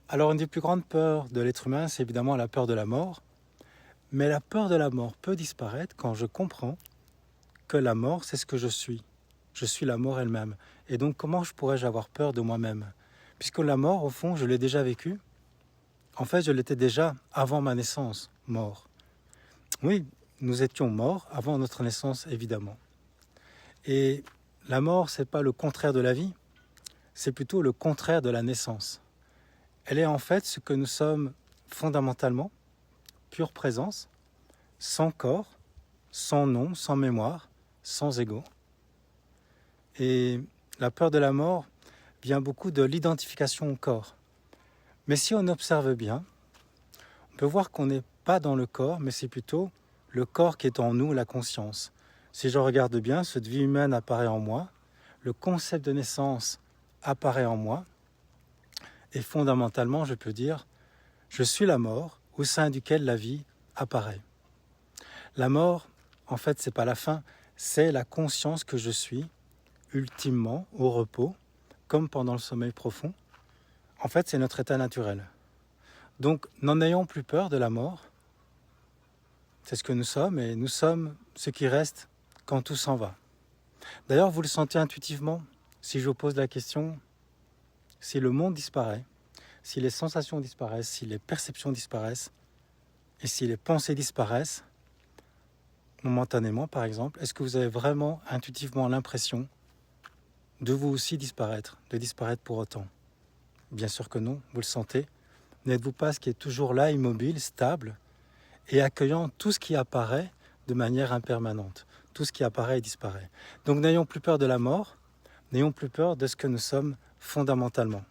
Alors une des plus grandes peurs de l'être humain, c'est évidemment la peur de la mort. Mais la peur de la mort peut disparaître quand je comprends que la mort, c'est ce que je suis. Je suis la mort elle-même. Et donc comment pourrais-je avoir peur de moi-même? Puisque la mort, au fond, je l'ai déjà vécue. En fait, je l'étais déjà avant ma naissance, mort. Oui, nous étions morts avant notre naissance, évidemment. Et la mort, c'est pas le contraire de la vie, c'est plutôt le contraire de la naissance. Elle est en fait ce que nous sommes fondamentalement, pure présence, sans corps, sans nom, sans mémoire, sans ego. Et la peur de la mort vient beaucoup de l'identification au corps. Mais si on observe bien, on peut voir qu'on n'est pas dans le corps, mais c'est plutôt le corps qui est en nous, la conscience. Si je regarde bien, cette vie humaine apparaît en moi, le concept de naissance apparaît en moi, et fondamentalement, je peux dire, je suis la mort au sein duquel la vie apparaît. La mort, en fait, c'est pas la fin, c'est la conscience que je suis, ultimement, au repos, comme pendant le sommeil profond. En fait, c'est notre état naturel. Donc, n'en ayons plus peur de la mort. C'est ce que nous sommes, et nous sommes ce qui reste quand tout s'en va. D'ailleurs, vous le sentez intuitivement, si je vous pose la question, si le monde disparaît, si les sensations disparaissent, si les perceptions disparaissent, et si les pensées disparaissent, momentanément par exemple, est-ce que vous avez vraiment intuitivement l'impression de vous aussi disparaître, de disparaître pour autant? Bien sûr que non, vous le sentez. N'êtes-vous pas ce qui est toujours là, immobile, stable, et accueillant tout ce qui apparaît de manière impermanente? Tout ce qui apparaît et disparaît. Donc n'ayons plus peur de la mort, n'ayons plus peur de ce que nous sommes fondamentalement.